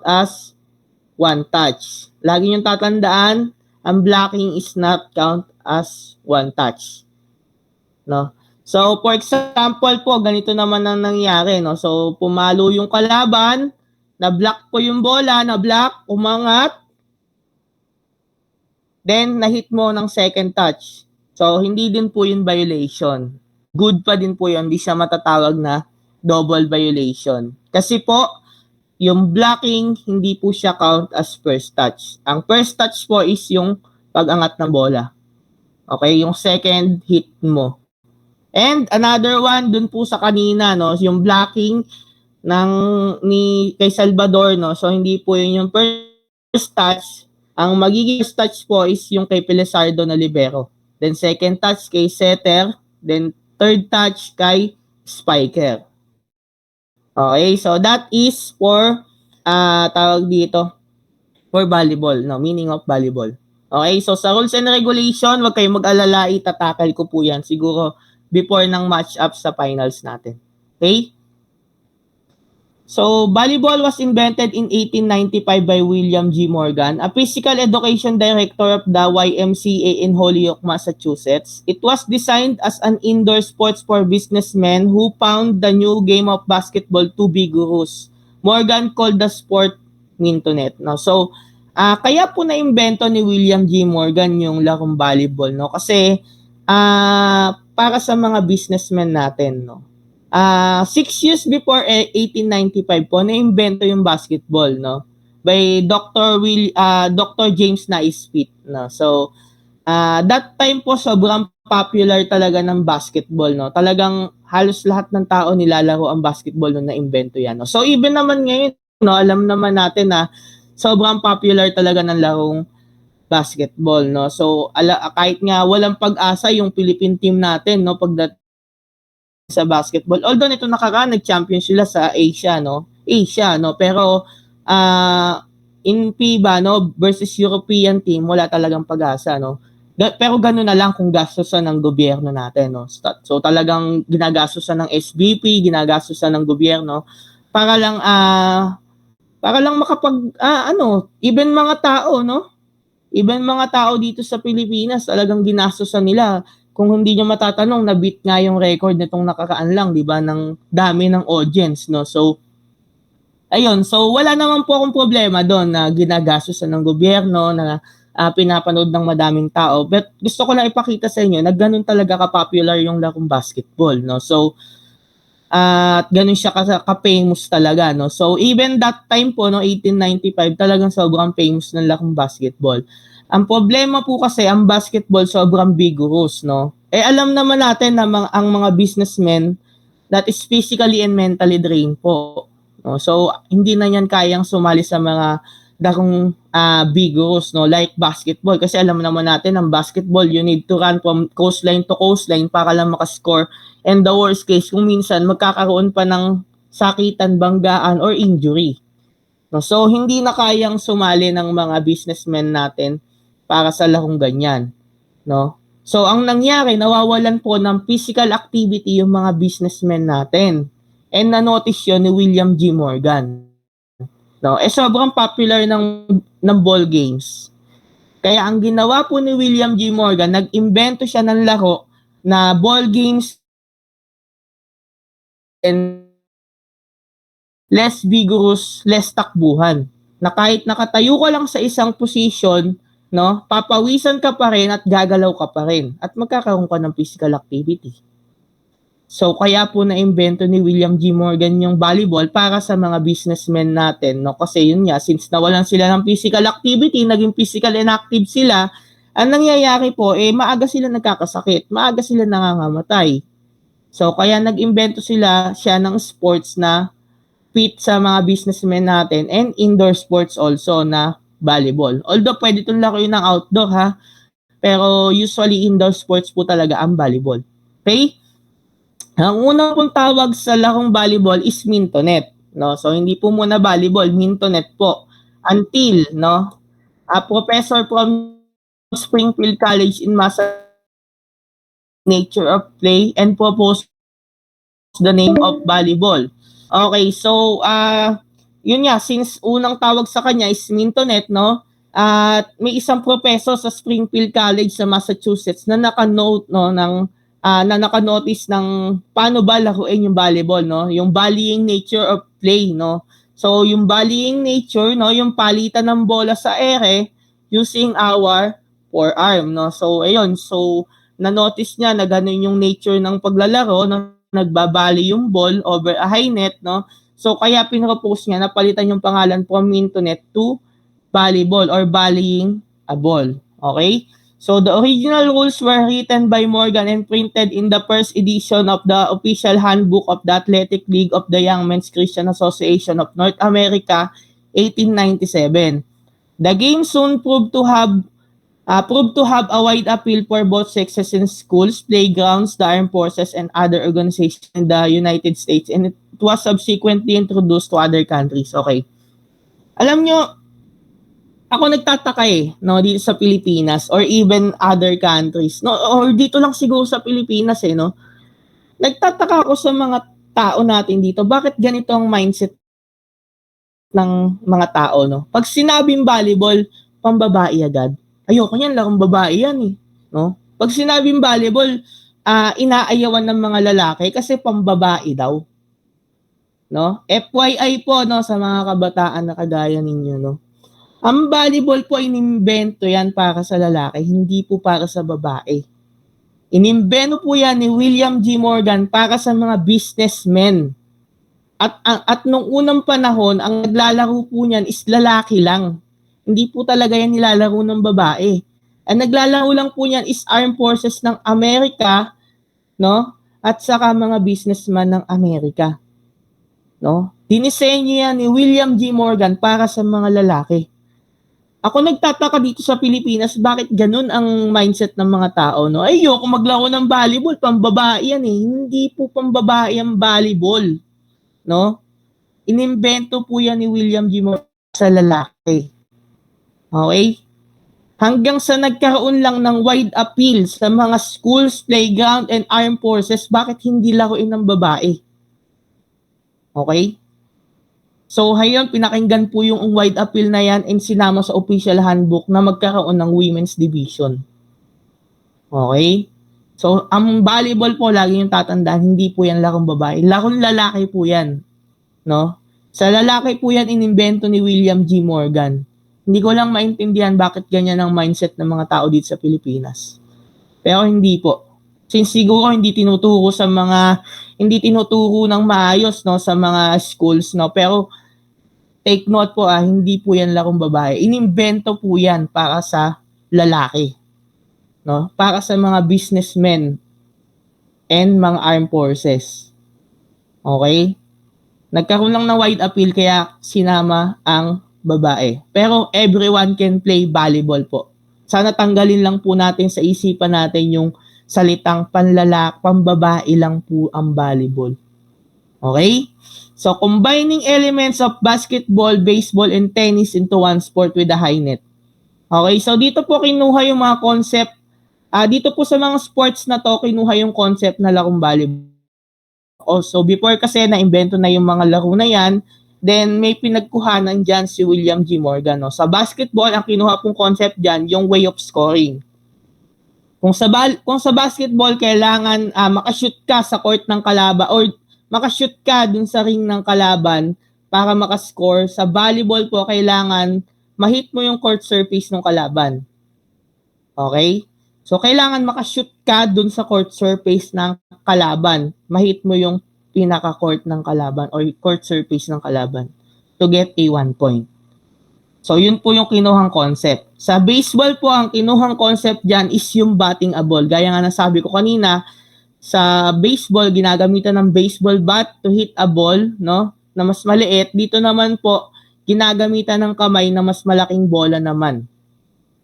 as one touch. Lagi niyong tatandaan, ang blocking is not count as one touch. No? So, for example po, ganito naman ang nangyari. No? So, pumalo yung kalaban, na-block po yung bola, na-block, umangat, then na-hit mo ng second touch. So, hindi din po yun violation. Good pa din po yun, hindi siya matatawag na double violation. Kasi po, yung blocking, hindi po siya count as first touch. Ang first touch po is yung pag-angat ng bola. Okay, yung second hit mo. And another one dun po sa kanina, no, yung blocking ni kay Salvador, no. So hindi po yun yung first touch. Ang magiging first touch po is yung kay Pelesardo na libero. Then second touch kay Setter, then third touch kay Spiker. Okay, so that is for tawag dito for volleyball, no, meaning of volleyball. Okay, so sa rules and regulation, wag kayong mag-alala, itatakal ko po yan siguro before ng match-up sa finals natin. Okay? So, volleyball was invented in 1895 by William G. Morgan, a physical education director of the YMCA in Holyoke, Massachusetts. It was designed as an indoor sports for businessmen who found the new game of basketball too vigorous. Morgan called the sport mintonet. No? So, kaya po na-invento ni William G. Morgan yung larong volleyball, no? Kasi para sa mga businessmen natin, no. 6 years before 1895 po na-invento yung basketball, no, by Dr. James Naismith, no. So that time po sobrang popular talaga ng basketball, no. Talagang halos lahat ng tao nilalaro ang basketball nung na-invento yan, no. So even naman ngayon, no, alam naman natin na sobrang popular talaga ng larong basketball, no. So kahit nga walang pag-asa yung Philippine team natin, no, pagdating sa basketball. Although nito nakaraan nag-champion sila sa Asia, no. Pero in FIBA, no, versus European team, wala talagang pag-asa, no. Pero gano'n na lang kung gastusan ng gobyerno natin, no. So talagang ginagastusan ng SBP, ginagastusan ng gobyerno para lang even mga tao, no? Even mga tao dito sa Pilipinas, talagang ginastosan nila. Kung hindi nyo matatanong, na-beat nga yung record nitong nakaraan lang, di ba, ng dami ng audience, no? So, ayun. So, wala naman po akong problema doon na ginagastosan ng gobyerno, na pinapanood ng madaming tao. But gusto ko lang ipakita sa inyo na ganun talaga ka-popular yung larong basketball, no? So, at ganun siya ka-famous talaga, no. So even that time po, no, 1895, talagang sobrang famous ng larong basketball. Ang problema po kasi, ang basketball sobrang vigorous, no. Alam naman natin na ang mga businessmen that is physically and mentally drained po, no. So hindi na yan kayang sumali sa mga larong vigorous, no, like basketball, kasi alam naman natin ang basketball, you need to run from coastline to coastline para lang makascore. And the worst case, kung minsan magkakaroon pa ng sakitan, banggaan, or injury. No? So, hindi na kayang sumali ng mga businessmen natin para sa larong ganyan. No? So, ang nangyari, nawawalan po ng physical activity yung mga businessmen natin. And na-notice yun ni William G. Morgan. No? Sobrang popular ng ball games. Kaya ang ginawa po ni William G. Morgan, nag-imbento siya ng laro na ball games and less vigorous, less takbuhan. Na kahit nakatayo ka lang sa isang position, no, papawisan ka pa rin at gagalaw ka pa rin at magkakaroon ka ng physical activity. So kaya po na-imbento ni William G. Morgan yung volleyball para sa mga businessmen natin, no, kasi yun nga, since nawalan sila ng physical activity, naging physical inactive sila, ang nangyayari po, maaga sila nagkakasakit, maaga sila nangangamatay. So, kaya nag-imbento siya ng sports na fit sa mga businessmen natin and indoor sports also na volleyball. Although, pwede itong laro yun ng outdoor, ha? Pero usually, indoor sports po talaga ang volleyball. Okay? Ang unang pong tawag sa larong volleyball is mintonet. No? So, hindi po muna volleyball, mintonet po. Until, no, a professor from Springfield College in Massachusetts, nature of play and proposed the name of volleyball. Okay, so yun nga, since unang tawag sa kanya is Mintonet, no? At may isang professor sa Springfield College sa Massachusetts na naka-note, no, na naka-notice ng paano ba laruin yung volleyball, no? Yung volleying nature of play, no? So, yung volleying nature, no, yung palitan ng bola sa ere using our forearm, no? So, ayun. So, na-notice niya na ganun yung nature ng paglalaro, no? Nagbabali yung ball over a high net, no? So, kaya pinropose niya na palitan yung pangalan from Mintonet to volleyball or volleying a ball. Okay? So, the original rules were written by Morgan and printed in the first edition of the official handbook of the Athletic League of the Young Men's Christian Association of North America, 1897. The game soon proved to have a wide appeal for both sexes in schools, playgrounds, the armed forces, and other organizations in the United States, and it was subsequently introduced to other countries. Okay. Alam nyo, ako nagtataka no, dito sa Pilipinas or even other countries, no, or dito lang siguro sa Pilipinas no. Nagtataka ako sa mga tao natin dito, bakit ganito ang mindset ng mga tao, no? Pag sinabing volleyball, pambabae agad. Ayoko niyan, larong babae yan no? Pag sinabing volleyball, inaayawan ng mga lalaki kasi pambabae daw. No? FYI po, no, sa mga kabataan na kagaya ninyo, no? Ang volleyball po, inimbento yan para sa lalaki, hindi po para sa babae. Inimbento po yan ni William G. Morgan para sa mga businessmen. At nung unang panahon, ang naglalaro po niyan is lalaki lang. Hindi po talaga yan nilalaro ng babae. Ang naglalaro lang po niyan is Armed Forces ng Amerika, no? At saka mga businessman ng Amerika. No? Dinisenyo yan ni William G. Morgan para sa mga lalaki. Ako nagtataka dito sa Pilipinas, bakit ganun ang mindset ng mga tao, no? Ayoko maglaro ng volleyball, pambabae yan Hindi po pambabae ang volleyball, no? Inimbento po yan ni William G. Morgan sa lalaki. Okay? Hanggang sa nagkaroon lang ng wide appeal sa mga schools, playground, and armed forces, bakit hindi laruin ng babae? Okay? So, ngayon, pinakinggan po yung wide appeal na yan and sinama sa official handbook na magkaroon ng women's division. Okay? So, ang volleyball po, lagi yung tatandaan, hindi po yan larong babae. Larong lalaki po yan. No? Sa lalaki po yan, inimbento ni William G. Morgan. Hindi ko lang maintindihan bakit ganyan ang mindset ng mga tao dito sa Pilipinas. Pero hindi po. Since siguro hindi tinuturo ng maayos, no, sa mga schools, no, pero take note po, hindi po yan larong babae. Inimbento po yan para sa lalaki, no, para sa mga businessmen and mga armed forces. Okay? Nagkaroon lang ng wide appeal kaya sinama ang babae. Pero everyone can play volleyball po. Sana tanggalin lang po natin sa isipan natin yung salitang pambabae lang po ang volleyball. Okay? So, combining elements of basketball, baseball, and tennis into one sport with a high net. Okay? So, dito po kinuha yung mga concept. Dito po sa mga sports na to, kinuha yung concept na larong volleyball. Also, before kasi na-invento na yung mga laro na yan, then may pinagkuhanan dyan si William G. Morgan. No? Sa basketball, ang kinuha pong concept dyan, yung way of scoring. Kung sa basketball, kailangan makashoot ka sa court ng kalaban or makashoot ka dun sa ring ng kalaban para makascore. Sa volleyball po, kailangan mahit mo yung court surface ng kalaban. Okay? So, kailangan makashoot ka dun sa court surface ng kalaban. Mahit mo yung pinaka-court ng kalaban or court surface ng kalaban to get a 1 point. So, yun po yung kinuhang concept. Sa baseball po, ang kinuhang concept dyan is yung batting a ball. Gaya nga nasabi ko kanina, sa baseball, ginagamitan ng baseball bat to hit a ball, no, na mas maliit. Dito naman po, ginagamitan ng kamay na mas malaking bola naman.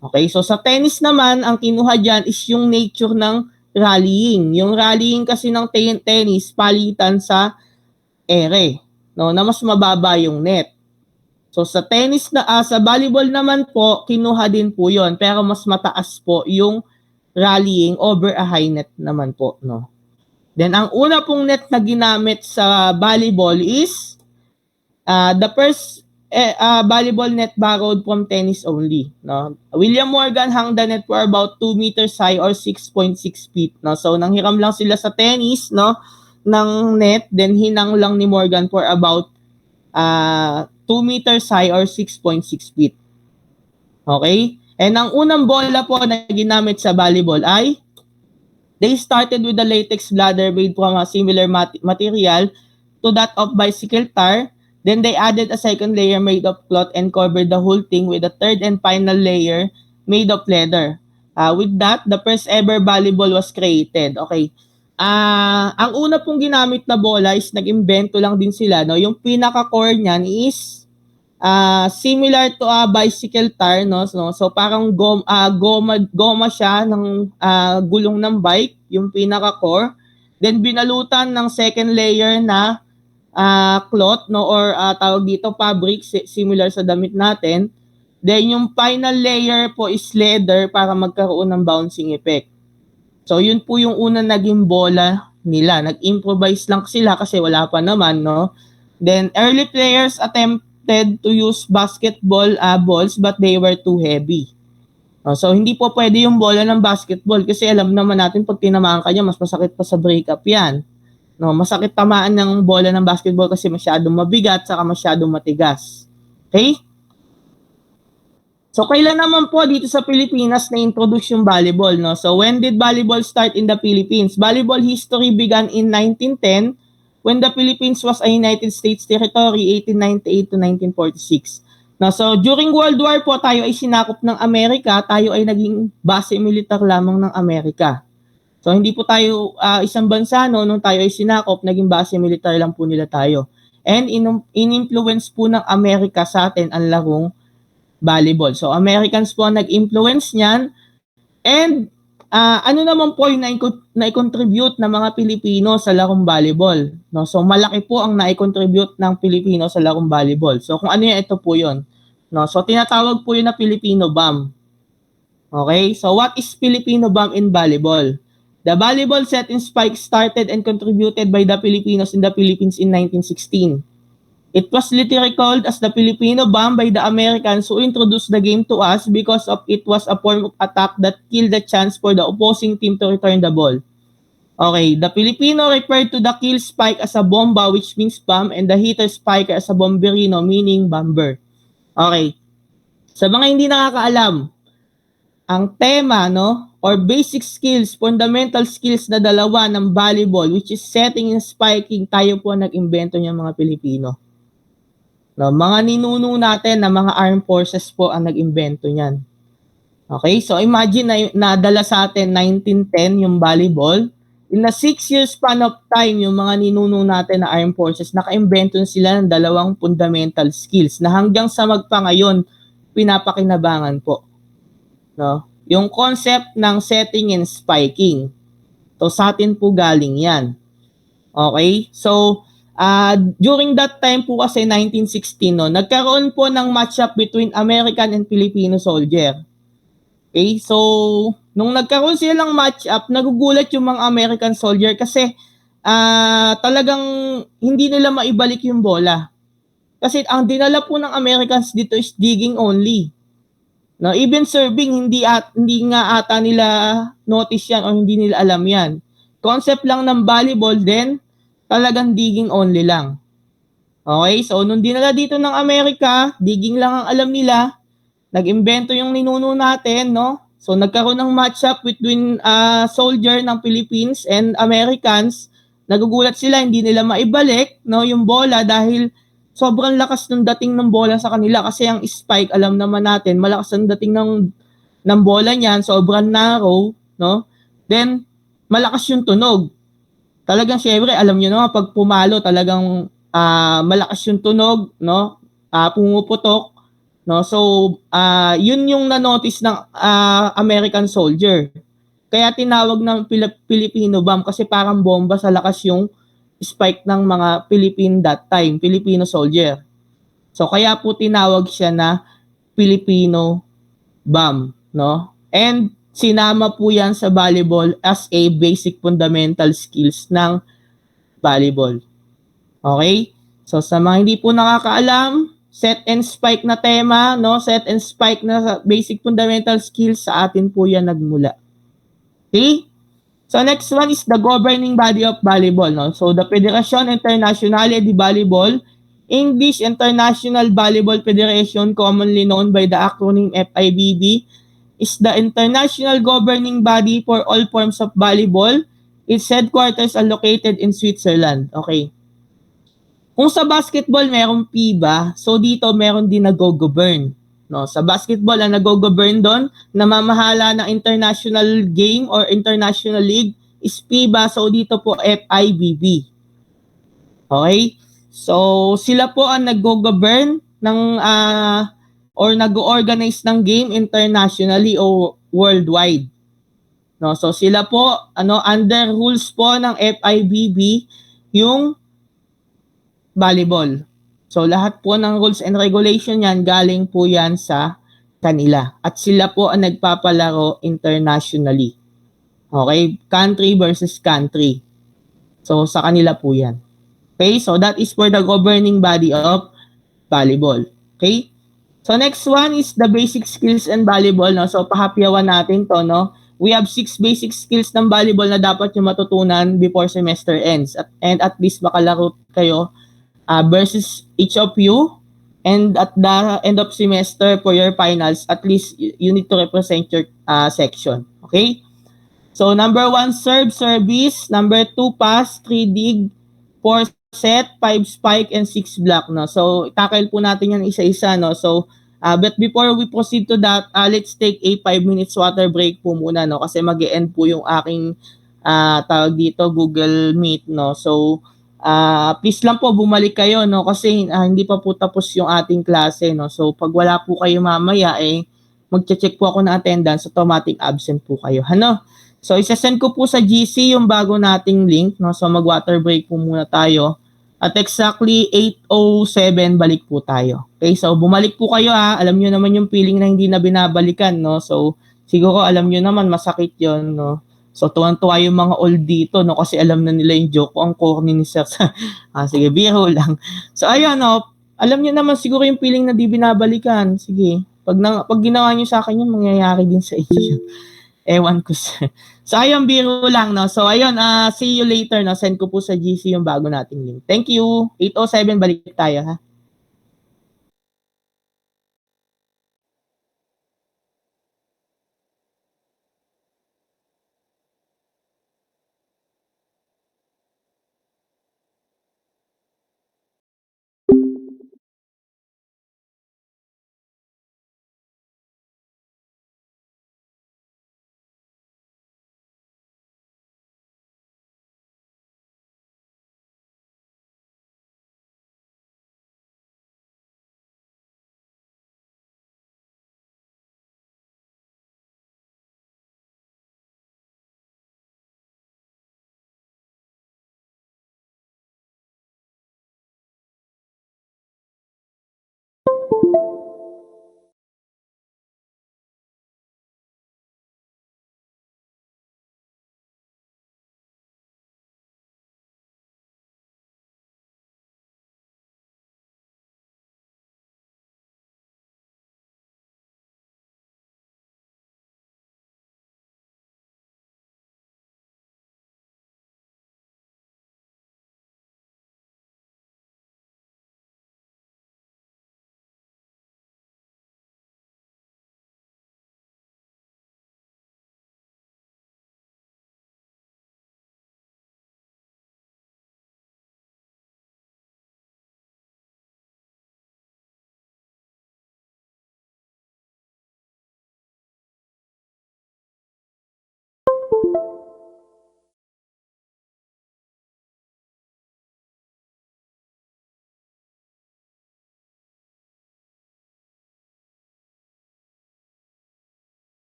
Okay, so sa tennis naman, ang kinuha dyan is yung nature ng rallying. Yung rallying kasi ng tennis, palitan sa ere, no, na mas mababa yung net. So sa sa volleyball naman po, kinuha din po 'yon, pero mas mataas po yung rallying over a high net naman po, no. Then ang una pong net na ginamit sa volleyball is The first volleyball net borrowed from tennis only, no? William Morgan hung the net for about 2 meters high or 6.6 feet, no? So nanghiram lang sila sa tennis, no, ng net, then hinang lang ni Morgan for about 2 meters high or 6.6 feet. Okay? And ang unang bola po na ginamit sa volleyball ay they started with the latex bladder made from a similar material to that of bicycle tire. Then they added a second layer made of cloth and covered the whole thing with a third and final layer made of leather. With that, the first ever volleyball was created. Okay. Ang una pong ginamit na bola is nag-imbento lang din sila. No? Yung pinaka-core niyan is similar to a bicycle tire, no? So parang goma siya ng gulong ng bike, yung pinaka-core. Then binalutan ng second layer na cloth, no, or tawag dito fabric, similar sa damit natin. Then yung final layer po is leather para magkaroon ng bouncing effect. So yun po yung una naging bola nila. Nag-improvise lang sila kasi wala pa naman, no. Then early players attempted to use basketball balls but they were too heavy. So hindi po pwede yung bola ng basketball kasi alam naman natin pag tinamaan ka niya mas masakit pa sa breakup yan. No, masakit tamaan ng bola ng basketball kasi masyadong mabigat saka masyadong matigas. Okay? So kailan naman po dito sa Pilipinas na introduce yung volleyball, no? So when did volleyball start in the Philippines? Volleyball history began in 1910 when the Philippines was a United States territory 1898 to 1946. No, so during World War po tayo ay sinakop ng Amerika, tayo ay naging base militar lamang ng Amerika. So hindi po tayo isang bansa, no, nung tayo ay sinakop, naging base militar lang po nila tayo. And in-influence po ng Amerika sa atin ang larong volleyball. So Americans po ang nag-influence niyan. And ano naman po yung na-contribute ng mga Pilipino sa larong volleyball, no? So malaki po ang na-contribute ng Pilipino sa larong volleyball. So kung ano yan, ito po yun. No? So tinatawag po yun na Filipino bomb. Okay? So what is Filipino bomb in volleyball? The volleyball set in spike started and contributed by the Filipinos in the Philippines in 1916. It was literally called as the Filipino bomb by the Americans who introduced the game to us because of it was a form of attack that killed the chance for the opposing team to return the ball. Okay, the Filipino referred to the kill spike as a bomba, which means bomb, and the hitter spiker as a bomberino, meaning bomber. Okay, sa mga hindi nakakaalam, ang tema, no, or basic skills, fundamental skills na dalawa ng volleyball, which is setting and spiking, tayo po nag-imbento niya mga Pilipino. No, mga ninuno natin na mga armed forces po ang nag-imbento niyan. Okay, so imagine na nadala sa atin 1910 yung volleyball. In a 6 years span of time, yung mga ninuno natin na armed forces, naka-imbento sila ng dalawang fundamental skills na hanggang sa magpangayon, pinapakinabangan po. No? Yung concept ng setting and spiking. So sa atin po galing yan. Okay? So, during that time po kasi 1916, no, nagkaroon po ng matchup between American and Filipino soldier. Okay? So, nung nagkaroon sila ng matchup, nagugulat yung mga American soldier kasi talagang hindi nila maibalik yung bola. Kasi ang dinala po ng Americans dito is digging only. No, even serving, hindi nga ata nila notice yan o hindi nila alam yan. Concept lang ng volleyball din, talagang digging only lang. Okay, so nung dinala dito ng Amerika, digging lang ang alam nila, nag-imbento yung ninuno natin, no? So nagkaroon ng matchup between soldier ng Philippines and Americans. Nagugulat sila, hindi nila maibalik, no, yung bola dahil sobrang lakas ng dating ng bola sa kanila kasi ang spike, alam naman natin, malakas ang dating ng bola niyan, sobrang narrow, no? Then, malakas yung tunog. Talagang syempre, alam niyo naman, pag pumalo, talagang malakas yung tunog, no? Pumuputok, no? So, yun yung na-notice ng American soldier. Kaya tinawag ng Filipino bomb kasi parang bomba sa lakas yung spike ng mga Filipino soldier. So kaya po tinawag siya na Filipino bomb, no? And sinama po yan sa volleyball as a basic fundamental skills ng volleyball. Okay? So sa mga hindi po nakakaalam, set and spike na tema, no? Set and spike na basic fundamental skills, sa atin po yan nagmula. Okay? So next one is the governing body of volleyball, no? So the Federación Internacional de Volleyball, English International Volleyball Federation, commonly known by the acronym FIVB, is the international governing body for all forms of volleyball. Its headquarters are located in Switzerland. Okay. Kung sa basketball merong FIBA, so dito meron din nag-govern. No, sa basketball ang nag-govern doon, namamahala ng international game or international league is FIBA, so dito po FIVB. Okay? So sila po ang nag-govern ng or nag-organize ng game internationally o worldwide. No, so sila po under rules po ng FIVB yung volleyball. So lahat po ng rules and regulation yan, galing po yan sa kanila. At sila po ang nagpapalaro internationally. Okay? Country versus country. So sa kanila po yan. Okay? So that is for the governing body of volleyball. Okay? So next one is the basic skills in volleyball. No? So pahapyawan natin to. No? We have 6 basic skills ng volleyball na dapat yung matutunan before semester ends. And at least makalaro kayo versus each of you, and at the end of semester for your finals, at least you need to represent your section. Okay? So number 1, serve, service. Number 2, pass. 3, dig. 4, set. 5, spike. And 6, block. No? So tackle po natin yan isa-isa. No? So but before we proceed to that, let's take a 5 minutes water break po muna. No? Kasi mag-e-end po yung aking tawag dito, Google Meet. No? So please lang po bumalik kayo, no, kasi hindi pa po tapos yung ating klase, no. So pag wala po kayo mamaya magche-check po ako ng attendance, automatic absent po kayo. Ano? So isa-send ko po sa GC yung bago nating link, no. So mag-water break po muna tayo. At exactly 8:07 balik po tayo. Okay? So bumalik po kayo Alam niyo naman yung feeling na hindi na binabalikan, no. So siguro alam niyo naman masakit 'yon, no. So, tuwang-tuwa yung mga old dito, no? Kasi alam na nila yung joke ko, ang corny ni Sir. Sige, biro lang. So, ayun, no? Alam niyo naman siguro yung feeling na di binabalikan. Sige. Pag ginawa niyo sa akin yun, mangyayari din sa inyo. Ewan ko, sir. So, ayun, biro lang, no? So, ayun, see you later, no? Send ko po sa GC yung bago nating link. Thank you. 8:07, balik tayo, ha?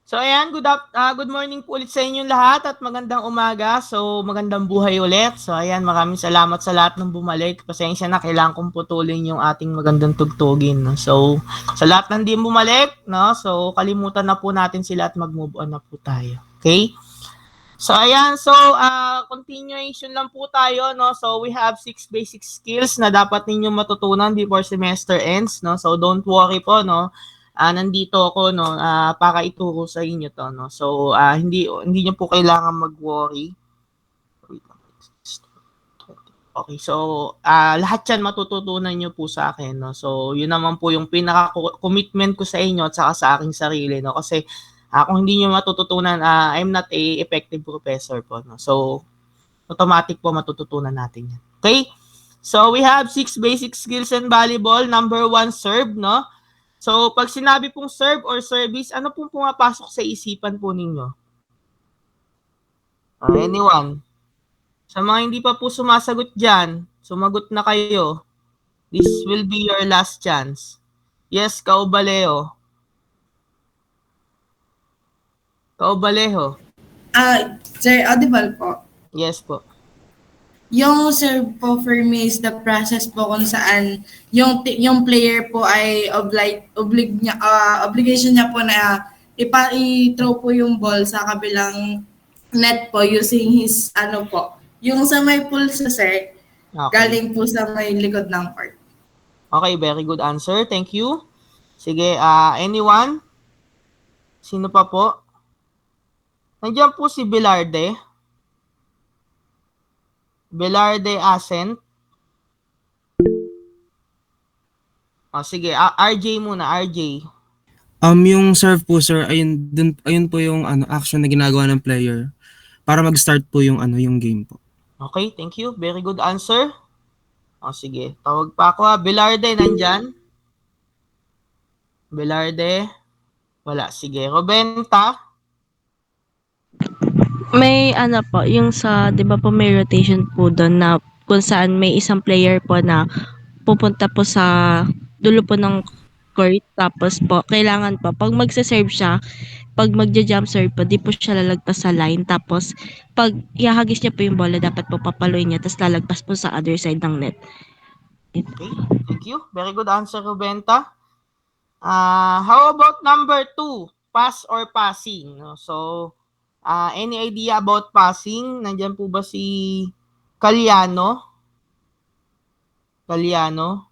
So ayan, good morning po ulit sa inyong lahat at magandang umaga. So magandang buhay ulit. So ayan, maraming salamat sa lahat ng bumalik. Pasensya na, kailangan kong putulin yung ating magandang tugtugin. No? So sa lahat ng di bumalik, no? So kalimutan na po natin sila at mag-move on na po tayo. Okay? So ayan, so continuation lang po tayo, no? So we have 6 basic skills na dapat ninyong matutunan before semester ends, no? So don't worry po, no? Nandito ako, no, para ituro sa inyo to, no? So hindi niyo po kailangan mag-worry. Okay, so lahat 'yan matututunan niyo po sa akin, no? So yun naman po yung pinaka-commitment ko sa inyo at saka sa aking sarili, no? Kasi kung hindi niyo matututunan, I'm not a effective professor po, no? So automatic po matututunan natin 'yan. Okay? So we have 6 basic skills in volleyball. Number 1, serve, no? So pag sinabi pong serve or service, ano pong pumapasok sa isipan po ninyo? Anyone? Sa mga hindi pa po sumasagot dyan, sumagot na kayo. This will be your last chance. Yes, Kaubaleho. Kaubaleho. Sir, audible po. Yes po. Yung serve po for me is the process po kung saan yung player po ay obligation niya po na i-throw po yung ball sa kabilang net po using his yung sa may pulso, sir. Okay. Galing po sa may likod ng court. Okay, very good answer. Thank you. Sige, anyone? Sino pa po? Nandiyan po si Belarde. Belarde Ascent. Sige, RJ muna, RJ. Yung serve po, sir, ayun po yung action na ginagawa ng player para mag-start po yung yung game po. Okay, thank you. Very good answer. Sige, tawag pa ako. Belarde, nandyan? Belarde? Wala. Sige, Robenta? May po, yung sa, di ba po may rotation po doon na kung saan may isang player po na pupunta po sa dulo po ng court. Tapos po, kailangan po, pag magsa-serve siya, pag magja-jump serve po, di po siya lalagpas sa line. Tapos, pag ihahagis niya po yung bola, dapat po papaluin niya, tapos lalagpas po sa other side ng net. Okay, thank you. Very good answer, Rubenta. How about number 2? Pass or passing? No? So, any idea about passing? Nandyan po ba si Caliano? Caliano?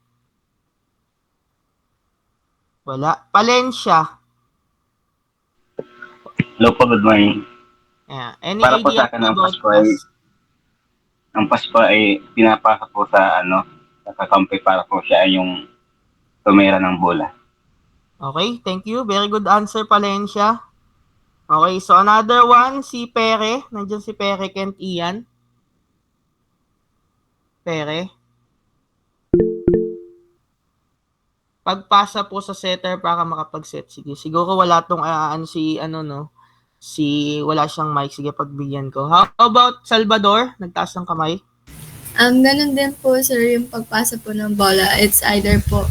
Wala. Palencia? Hello po, good morning. Yeah. Any Para po idea sa akin, about pass? Ang pass po ay pinapasa po sa sa kakampi para po siya yung tumira ng bola. Okay, thank you. Very good answer, Palencia. Okay, so another one, si Pere. Nandiyan si Pere, Kent Ian. Pere. Pagpasa po sa setter para makapag-set. Sige, siguro wala tong wala siyang mic. Sige, pagbigyan ko. How about Salvador? Nagtaas ng kamay. Ganun din po, sir, yung pagpasa po ng bola. It's either po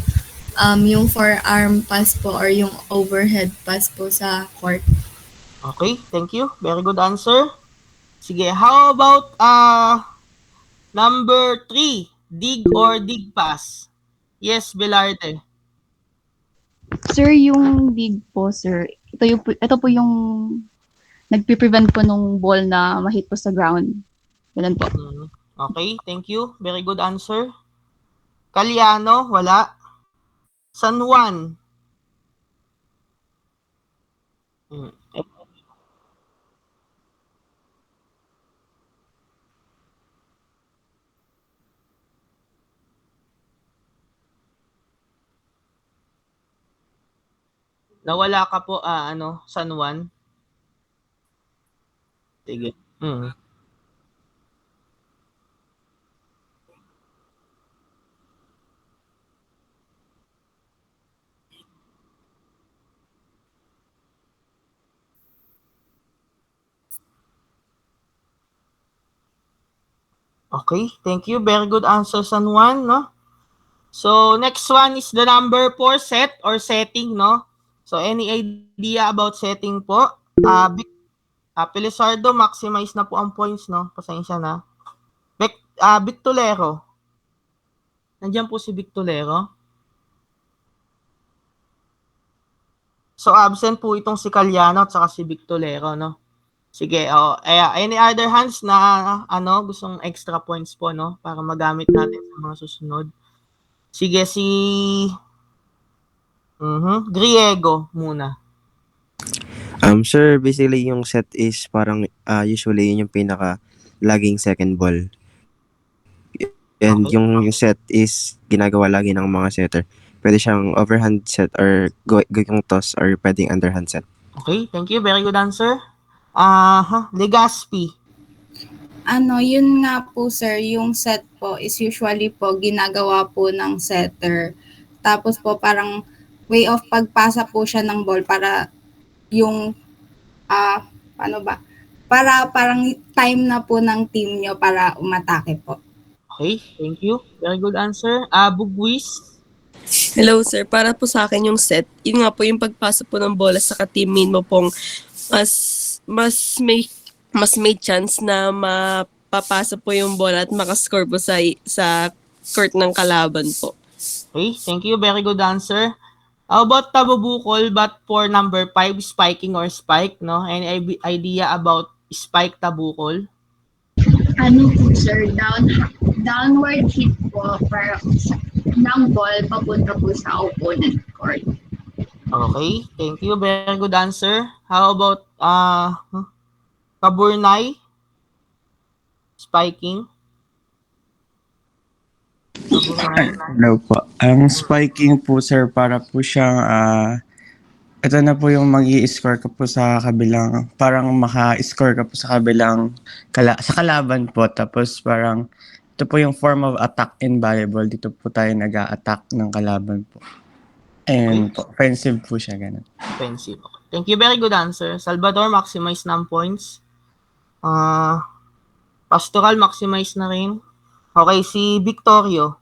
yung forearm pass po or yung overhead pass po sa court. Okay, thank you. Very good answer. Sige, how about number 3? Dig or dig pass? Yes, Belarde. Sir, yung dig po, sir, ito po yung nagpe-prevent po nung ball na ma-hit po sa ground. Ganun po. Okay, thank you. Very good answer. Caliano, wala. San Juan. Nawala ka po, San Juan? Sige. Okay, thank you. Very good answer, San Juan, no? So, next one is the number 4 set or setting, no? So, any idea about setting po? Pelizardo, maximize na po ang points, no? Pasensya na. Victolero. Nandiyan po si Victolero. So, absent po itong si Calyano at saka si Victolero, no? Sige, any other hands na gustong extra points po, no? Para magamit natin sa mga susunod. Sige, si Griego muna. Sir, basically yung set is parang usually yun yung pinaka laging second ball. And Okay. yung set is ginagawa lagi ng mga setter. Pwede siyang overhand set or going toss or pwedeng underhand set. Okay, thank you. Very good answer. Legaspi. Yun nga po sir, yung set po is usually po ginagawa po ng setter. Tapos po parang way of pagpasa po siya ng ball para yung para parang time na po ng team nyo para umatake po. Okay, thank you. Very good answer. Bugwis. Hello sir, para po sa akin yung set, yun nga po yung pagpasa po ng bola sa ka-teammate mo pong mas may chance na mapapasa po yung bola at makascore po sa court ng kalaban po. Okay, thank you. Very good answer. How about tabubukol but for number 5, spiking or spike, no? Any idea about spike tabukol? Po sir, downward hit po para ng ball papunta po sa opponent court. Okay, thank you. Very good answer. How about kaburnay? Spiking? Hello po. Ang spiking po sir para po siyang ito na po yung magi-score ka po sa kabilang, parang maka-score ka po sa kabilang sa kalaban po, tapos parang ito po yung form of attack in volleyball. Dito po tayo nag-a-attack ng kalaban po. And po, offensive po siya, ganun. Offensive. Thank you. Very good answer. Salvador, maximize ng points. Pastoral, maximize na rin. Okay, si Victorio.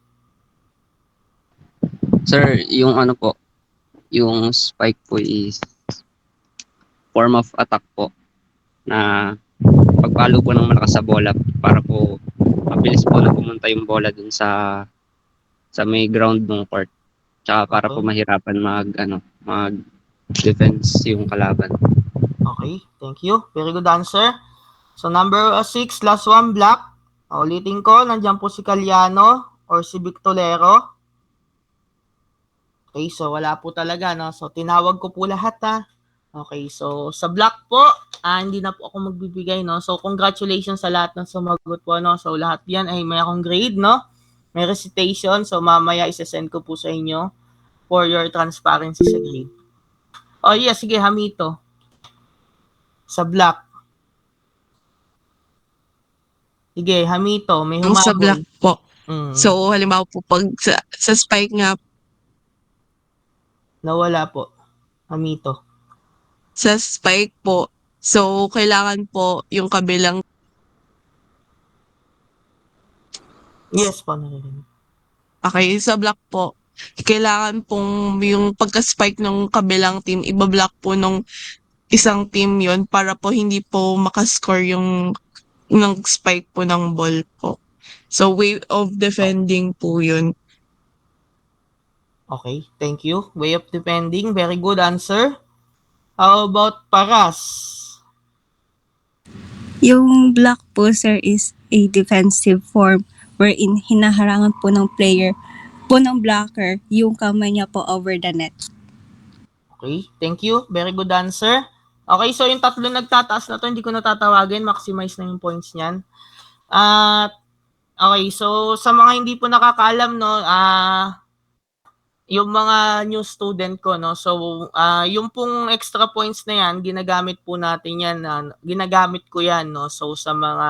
Sir, yung yung spike po is form of attack po na pagpalo po ng malakas sa bola para po mabilis po na pumunta yung bola dun sa may ground ng court. Tsaka para po mahirapan mag defense yung kalaban. Okay, thank you. Very good answer. So number 6, last one, black. Ulitin ko, nandiyan po si Calyano or si Victolero. Okay, so wala po talaga, no? So tinawag ko po lahat, ha. Okay, so sa black po, hindi na po ako magbibigay, no? So congratulations sa lahat ng sumagot po, no? So lahat yan ay may akong grade, no? May recitation, so mamaya isasend ko po sa inyo for your transparency sa grade. Oh yeah, sige, Hamito. Sa black. Sige, Hamito, may humabol. Sa black po. Mm. So, halimbawa po, pag sa spike nga, Nawala po. Hamito. sa spike po, so, kailangan po yung kabilang, Yes po, narinig. okay, sa black po, kailangan pong yung pagka-spike ng kabilang team, ibablock po nung isang team yon para po hindi po makascore yung ng spike po ng ball po. So, way of defending po yun. Okay, thank you. Way of defending, very good answer. How about Paras? Yung block po, sir, is a defensive form wherein hinaharangan po ng player po ng blocker yung kamay niya po over the net. Okay, thank you. Very good answer. Okay, so yung tatlo nagtataas na to, hindi ko natatawagin. Maximize na yung points niyan. Okay, so sa mga hindi po nakakaalam, no, yung mga new student ko, no, so yung pong extra points na yan, ginagamit po natin yan, ginagamit ko yan, no, so sa mga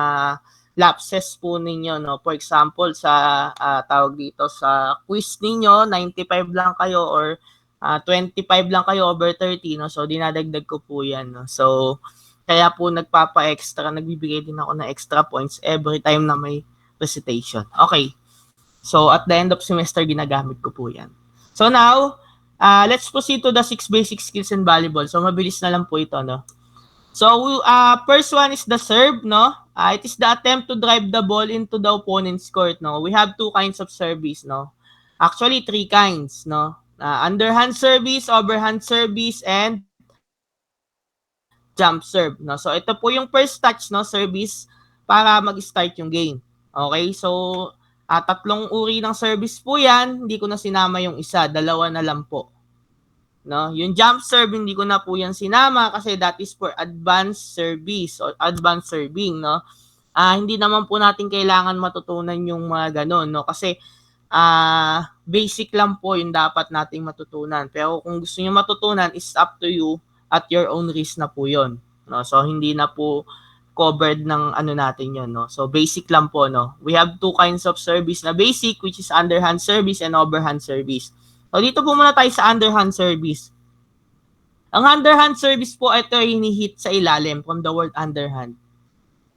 lapses po ninyo, no, for example, sa tawag dito sa quiz ninyo, 95 lang kayo or 25 lang kayo over 30, no, so dinadagdag ko po yan, no, so kaya po nagpapa-extra, nagbibigay din ako ng extra points every time na may recitation. Okay, so at the end of semester, ginagamit ko po yan. So now, let's proceed to the 6 basic skills in volleyball. So mabilis na lang po ito, no? So first one is the serve, no? It is the attempt to drive the ball into the opponent's court, no? We have 2 kinds of service, no? Actually 3 kinds, no? Underhand service, overhand service, and jump serve, no? So ito po yung first touch, no, service para mag-start yung game. Okay? So 3 uri ng service po 'yan, hindi ko na sinama yung isa, 2 na lang po. No? Yung jump serve hindi ko na po 'yan sinama kasi that is for advanced service or advanced serving, no? Hindi naman po natin kailangan matutunan yung mga ganun, no? Kasi basic lang po yung dapat nating matutunan. Pero kung gusto niyo matutunan, is up to you. At your own risk na po yun. No? So, hindi na po covered ng ano natin yun. No? So, basic lang po. No? We have 2 kinds of service na basic, which is underhand service and overhand service. So, dito po muna tayo sa underhand service. Ang underhand service po, ito ay hinihit sa ilalim from the word underhand.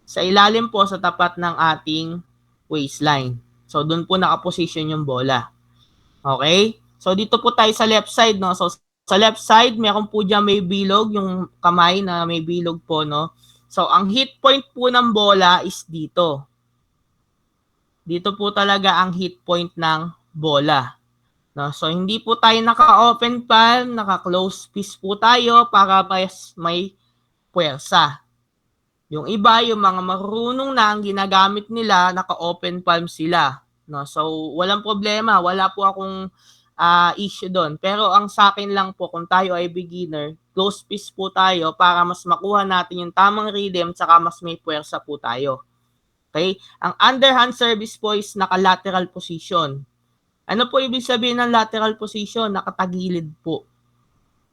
Sa ilalim po, sa tapat ng ating waistline. So, dun po nakaposition yung bola. Okay? So, dito po tayo sa left side. No? So, sa left side, meron po dyan may bilog, yung kamay na may bilog po, no? So, ang hit point po ng bola is dito. Dito po talaga ang hit point ng bola. No? So, hindi po tayo naka-open palm, naka-close fist po tayo para may puwersa. Yung iba, yung mga marunong na ang ginagamit nila, naka-open palm sila. No? So, walang problema. Wala po akong issue doon. Pero ang sa akin lang po, kung tayo ay beginner, close fist po tayo para mas makuha natin yung tamang rhythm saka mas may puwersa po tayo. Okay? Ang underhand service po is naka-lateral position. Ano po ibig sabihin ng lateral position? Nakatagilid po.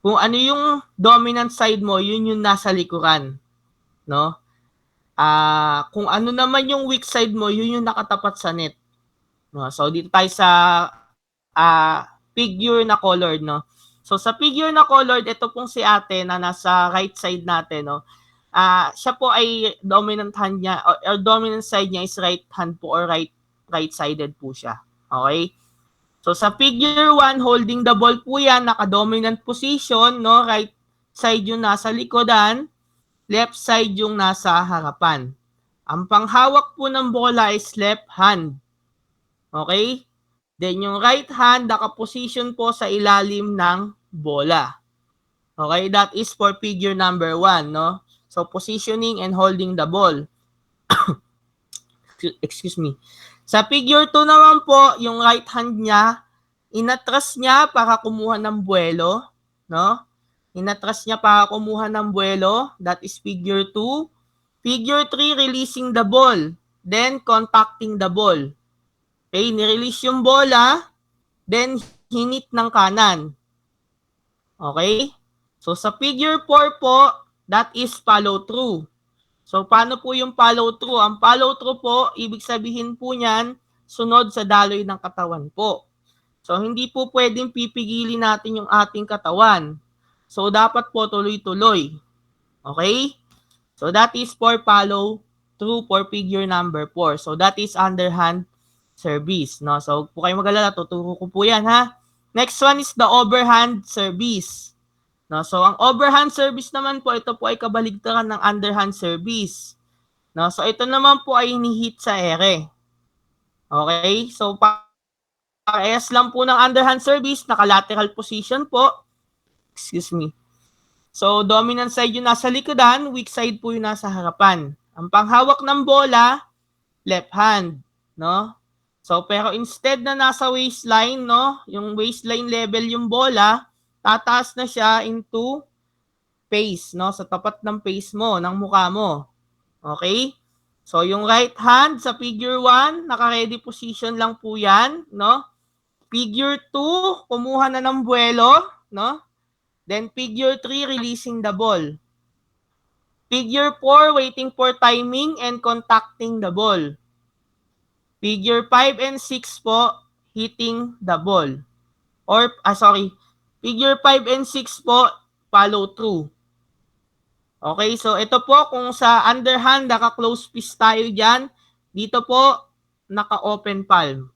Kung ano yung dominant side mo, yun yung nasa likuran. No? Kung ano naman yung weak side mo, yun yung nakatapat sa net. No? So, dito tayo sa figure na colored, no? So, sa figure na colored, ito pong si ate na nasa right side natin, no? Siya po ay dominant hand niya, or dominant side niya is right hand po or right-sided po siya. Okay? So, sa figure 1, holding the ball po yan, naka-dominant position, no? Right side yung nasa likodan, left side yung nasa harapan. Ang panghawak po ng bola is left hand. Okay? Then yung right hand, naka-position po sa ilalim ng bola. Okay? That is for figure number 1, no? So, positioning and holding the ball. Excuse me. Sa figure 2 naman po, yung right hand niya, inatras niya para kumuha ng buwelo, no? Inatras niya para kumuha ng buwelo. That is figure 2. Figure 3, releasing the ball. Then, contacting the ball. Okay, nirelease yung bola, then hinit ng kanan. Okay? So, sa figure 4 po, that is follow through. So, paano po yung follow through? Ang follow through po, ibig sabihin po niyan, sunod sa daloy ng katawan po. So, hindi po pwedeng pipigilin natin yung ating katawan. So, dapat po tuloy-tuloy. Okay? So, that is for follow through for figure number 4. So, that is underhand service, no? So, po kayo mag-alala, tuturo ko po yan, ha? Next one is the overhand service. No? So, ang overhand service naman po, ito po ay kabaligtaran ng underhand service. No? So, ito naman po ay hinihit sa ere. Okay? So, parehas lang po ng underhand service, naka-lateral position po. Excuse me. So, dominant side yung nasa likodan, weak side po yung nasa harapan. Ang panghawak ng bola, left hand, no? So, pero instead na nasa waistline, no, yung waistline level yung bola, tataas na siya into face, no, sa tapat ng face mo, ng mukha mo. Okay? So, yung right hand sa figure 1, naka-ready position lang po yan, no? Figure 2, kumuha na ng buwelo, no? Then, figure 3, releasing the ball. Figure 4, waiting for timing and contacting the ball. Figure 5 and 6 po, hitting the ball. Or, figure 5 and 6 po, follow through. Okay, so ito po, kung sa underhand, naka-close fist tayo dyan. Dito po, naka-open palm.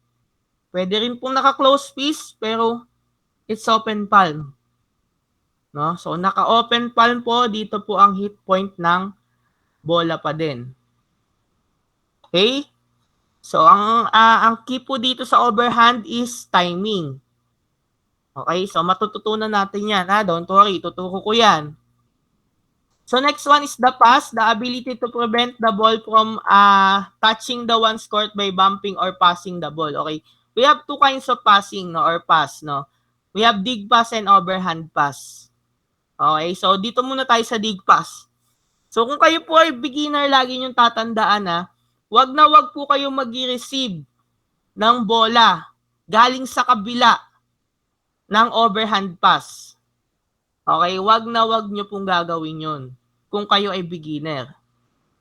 Pwede rin po naka-close fist, pero it's open palm. No? So, naka-open palm po, dito po ang hit point ng bola pa din. Okay? So, ang key po dito sa overhand is timing. Okay? So, matututunan natin yan. Don't worry, tuturo ko yan. So, next one is the pass, the ability to prevent the ball from touching the one's court by bumping or passing the ball. Okay? We have two kinds of passing, no, or pass, no. We have dig pass and overhand pass. Okay? So, dito muna tayo sa dig pass. So, kung kayo po ay beginner, lagi niyong tatandaan, wag na wag po kayo mag-receive ng bola galing sa kabila ng overhand pass. Okay, wag na wag nyo pong gagawin yun kung kayo ay beginner.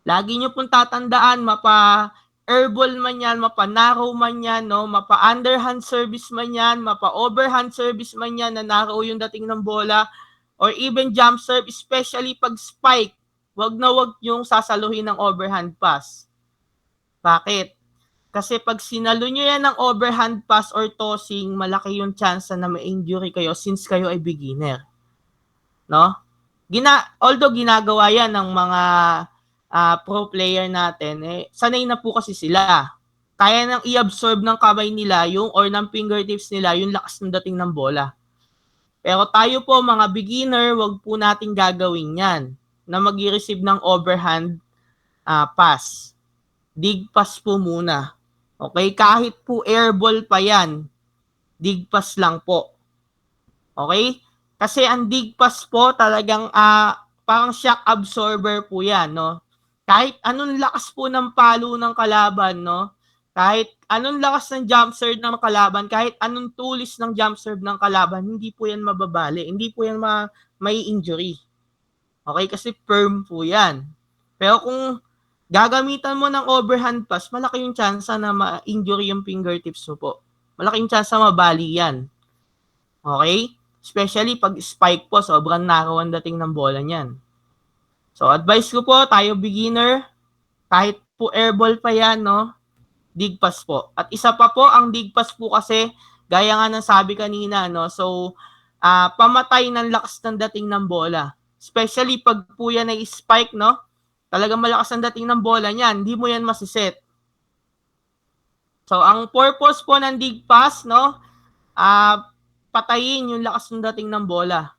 Lagi nyo pong tatandaan, mapa-airball man yan, mapa-narrow man yan, no? Mapa-underhand service man yan, mapa-overhand service man yan, na narrow yung dating ng bola, or even jump serve, especially pag spike, wag na wag yung sasaluhin ng overhand pass. Bakit? Kasi pag sinalo nyo yan ng overhand pass or tossing, malaki yung chance na ma-injury kayo since kayo ay beginner. No? Although ginagawa yan ng mga pro player natin, sanay na po kasi sila. Kaya nang i-absorb ng kamay nila or ng fingertips nila yung lakas ng dating ng bola. Pero tayo po mga beginner, wag po nating gagawin yan na mag-receive ng overhand pass. Dig pass po muna. Okay? Kahit po airball pa yan, dig pass lang po. Okay? Kasi ang dig pass po talagang parang shock absorber po yan, no? Kahit anong lakas po ng palo ng kalaban, no? Kahit anong lakas ng jump serve ng kalaban, kahit anong tulis ng jump serve ng kalaban, hindi po yan mababali, hindi po yan may injury. Okay? Kasi firm po yan. Pero kung gagamitan mo ng overhand pass, malaki yung chance na ma-injury yung fingertips mo po. Malaki yung chance na mabali yan. Okay? Especially pag spike po, sobrang narrow ang dating ng bola niyan. So, advice ko po, tayo beginner, kahit po airball pa yan, no? Dig pass po. At isa pa po, ang dig pass po kasi, gaya nga ng sabi kanina, no? So, pamatay ng lakas ng dating ng bola. Especially pag po yan ay spike, no? Talagang malakas ang dating ng bola niyan, hindi mo yan masiset. So, ang purpose po ng dig pass, no? Patayin yung lakas ng dating ng bola.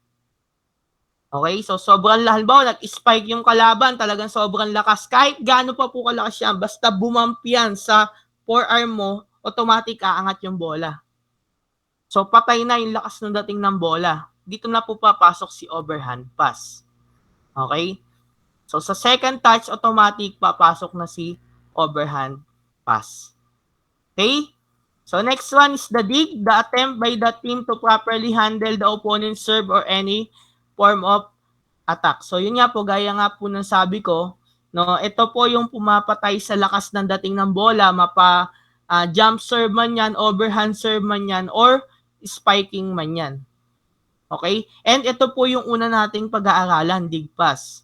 Okay? So, sobrang halimbawa, nag-spike yung kalaban, talagang sobrang lakas. Kahit gaano pa po kalakas yan, basta bumamp yan sa forearm mo, automatic aangat yung bola. So, patay na yung lakas ng dating ng bola. Dito na po papasok si overhand pass. Okay? So, sa second touch, automatic papasok na si overhand pass. Okay? So, next one is the dig, the attempt by the team to properly handle the opponent's serve or any form of attack. So, yun nga po, gaya nga po ng sabi ko, no, ito po yung pumapatay sa lakas ng dating ng bola, jump serve man yan, overhand serve man yan, or spiking man yan. Okay? And ito po yung una nating pag-aaralan, dig pass.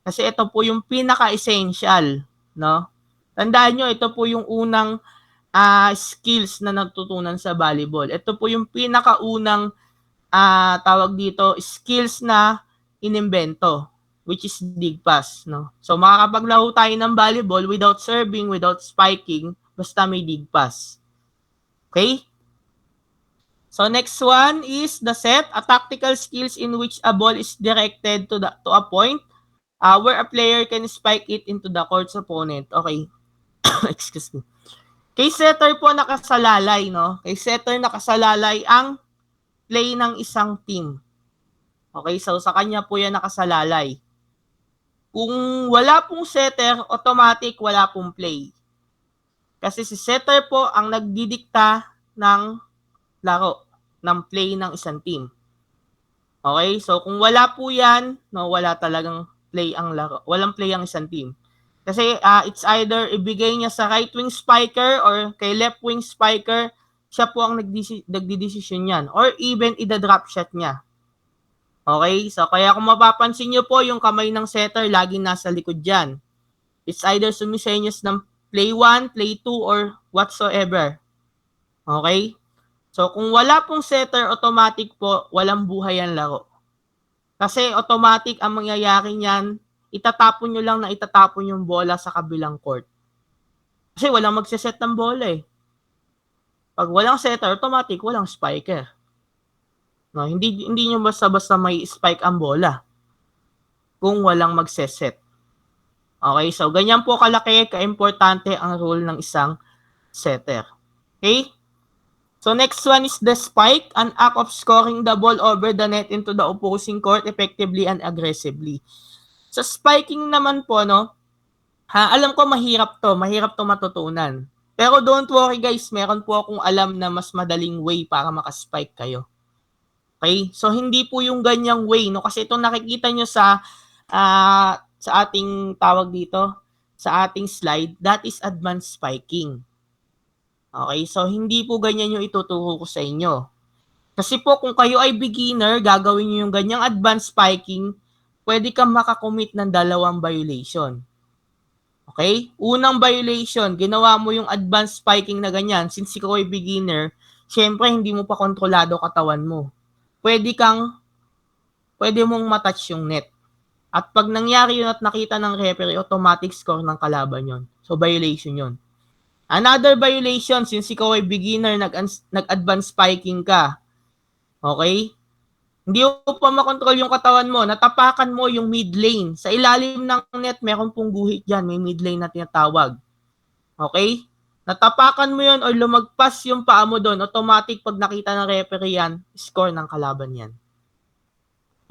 Kasi ito po yung pinaka-essential, no? Tandaan nyo, ito po yung unang skills na natutunan sa volleyball. Ito po yung pinakaunang tawag dito, skills na inimbento, which is dig pass, no? So, makakapaglaro tayo ng volleyball without serving, without spiking, basta may dig pass. Okay? So, next one is the set, a tactical skills in which a ball is directed to a point where a player can spike it into the court's opponent. Okay. Excuse me. Kay setter po nakasalalay, no? Kay setter nakasalalay ang play ng isang team. Okay, so sa kanya po yan nakasalalay. Kung wala pong setter, automatic wala pong play. Kasi si setter po ang nagdidikta ng laro, ng play ng isang team. Okay, so kung wala po yan, no, wala talagang play ang laro. Walang play ang isang team. Kasi it's either ibigay niya sa right wing spiker or kay left wing spiker, siya po ang nagdidesisyon yan. Or even ida-drop shot niya. Okay? So, kaya kung mapapansin niyo po, yung kamay ng setter laging nasa likod dyan. It's either sumisenyas ng play 1, play 2, or whatsoever. Okay? So kung wala pong setter, automatic po, walang buhay ang laro. Kasi automatic ang mangyayari niyan, itatapon nyo lang na itatapon yung bola sa kabilang court. Kasi walang magsiset ng bola eh. Pag walang setter, automatic walang spiker. No, hindi nyo basta-basta may spike ang bola kung walang magseset. Okay, so ganyan po kalaki, kaimportante ang role ng isang setter. Okay? So next one is the spike, an act of scoring the ball over the net into the opposing court effectively and aggressively. Sa spiking naman po, no, alam ko mahirap to matutunan. Pero don't worry guys, meron po akong alam na mas madaling way para makaspike kayo. Okay? So hindi po yung ganyang way, no, kasi itong nakikita nyo sa ating tawag dito, sa ating slide, that is advanced spiking. Okay, so hindi po ganyan yung ituturo ko sa inyo. Kasi po kung kayo ay beginner, gagawin nyo yung ganyang advanced spiking, pwede kang makakommit ng 2 violation. Okay? Unang violation, ginawa mo yung advanced spiking na ganyan. Since ikaw ay beginner, syempre hindi mo pa kontrolado katawan mo. Pwede mong matouch yung net. At pag nangyari yun at nakita ng referee, automatic score ng kalaban yun. So violation yun. Another violation, since ikaw ay beginner, nag-advance spiking ka. Okay? Hindi mo pa makontrol yung katawan mo. Natapakan mo yung mid lane. Sa ilalim ng net, meron pong guhit dyan. May mid lane na tinatawag. Okay? Natapakan mo yun or lumagpas yung paa mo doon. Automatic, pag nakita ng referee yan, score ng kalaban yan.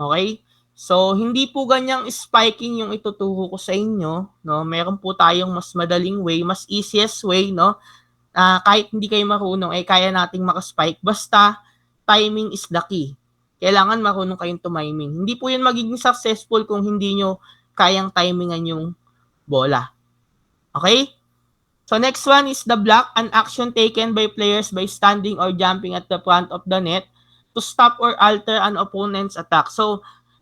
Okay? So, hindi po ganyang spiking yung ituturo ko sa inyo, no? Meron po tayong mas madaling way, mas easiest way, no? Kahit hindi kayo marunong, kaya nating makaspike. Basta, timing is the key. Kailangan marunong kayong tumiming. Hindi po yun magiging successful kung hindi nyo kayang timingan yung bola. Okay? So, next one is the block, an action taken by players by standing or jumping at the front of the net to stop or alter an opponent's attack. So,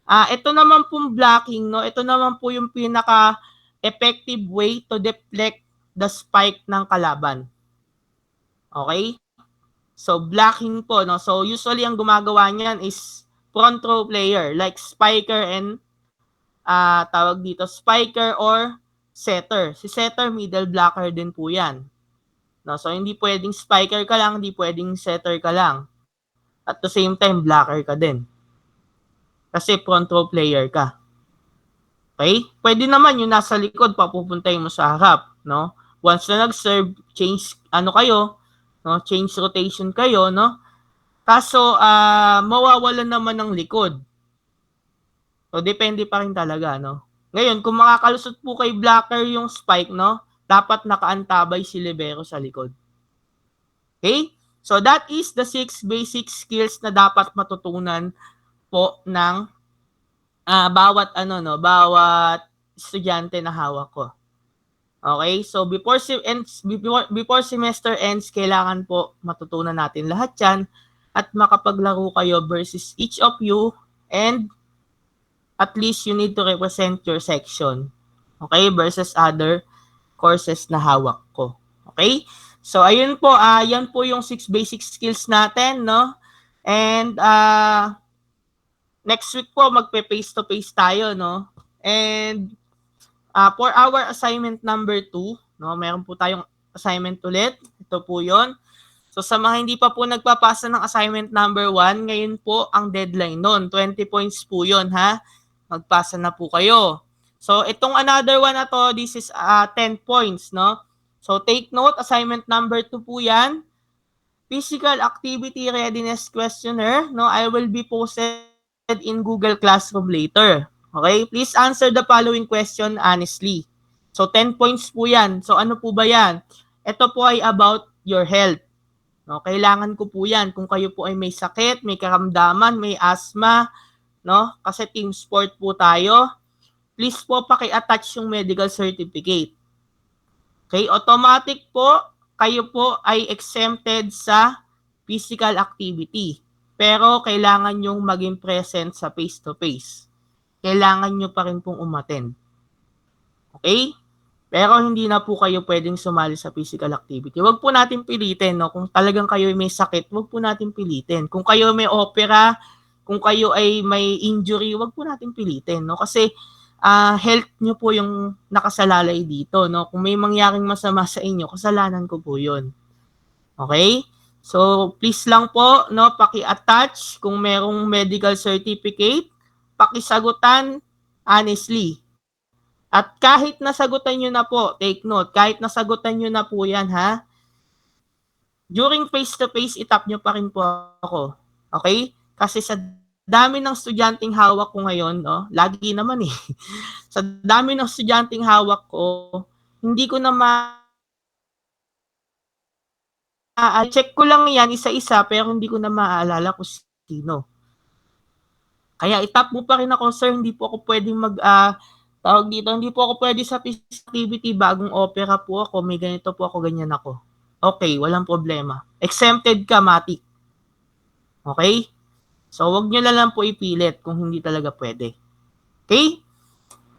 ito naman pong blocking, no? Ito naman po yung pinaka-effective way to deflect the spike ng kalaban. Okay? So, blocking po, no? So, usually ang gumagawa niyan is front row player like spiker and tawag dito, spiker or setter. Si setter, middle blocker din po yan. No? So, hindi pwedeng spiker ka lang, hindi pwedeng setter ka lang. At the same time, blocker ka din. Kasi front row player ka. Okay? Pwede naman yung nasa likod, papupuntay mo sa harap, no? Once na nag-serve, change, kayo, no? Change rotation kayo, no? Kaso, mawawalan naman ng likod. So, depende pa rin talaga, no? Ngayon, kung makakalusot po kay blocker yung spike, no? Dapat nakaantabay si libero sa likod. Okay? So, that is the 6 basic skills na dapat matutunan po ng bawat estudyante na hawak ko. Okay? So before semester ends, kailangan po matutunan natin lahat 'yan at makapaglaro kayo versus each of you, and at least you need to represent your section. Okay? Versus other courses na hawak ko. Okay? So ayun po, yan po yung 6 basic skills natin, no? And next week po, magpe-face-to-face tayo, no? And for our assignment number 2, no, meron po tayong assignment ulit. Ito po yon. So sa mga hindi pa po nagpapasa ng assignment number 1, ngayon po ang deadline nun. 20 points po yon, ha? Magpasa na po kayo. So itong another one na to, this is 10 points, no? So take note, assignment number 2 po yan. Physical activity readiness questionnaire, no? I will be posted in Google Classroom later. Okay? Please answer the following question honestly. So, 10 points po yan. So, ano po ba yan? Ito po ay about your health. No? Kailangan ko po yan. Kung kayo po ay may sakit, may karamdaman, may asthma, no? Kasi team sport po tayo, please po paki-attach yung medical certificate. Okay? Automatic po, kayo po ay exempted sa physical activity. Pero kailangan nyong maging present sa face-to-face. Kailangan nyo pa rin pong umattend. Okay? Pero hindi na po kayo pwedeng sumali sa physical activity. Huwag po natin pilitin, no? Kung talagang kayo may sakit, huwag po natin pilitin. Kung kayo may opera, kung kayo ay may injury, huwag po natin pilitin, no? Kasi health nyo po yung nakasalalay dito, no? Kung may mangyaring masama sa inyo, kasalanan ko po yun. Okay? So, please lang po, no, paki-attach kung merong medical certificate, pakisagutan honestly. At kahit nasagutan nyo na po, take note, kahit nasagutan nyo na po yan, ha? During face-to-face, itap nyo pa rin po ako. Okay? Kasi sa dami ng estudyanteng hawak ko ngayon, no? Lagi naman eh. Sa dami ng estudyanteng hawak ko, hindi ko na check ko lang yan isa-isa pero hindi ko na maaalala kung sino. Kaya itap mo pa rin ako, sir, hindi po ako pwedeng tawag dito, hindi po ako pwede sa activity, bagong opera po ako, may ganito po ako, ganyan ako. Okay, walang problema. Exempted ka, Matik. Okay? So, wag nyo lang po ipilit kung hindi talaga pwede. Okay?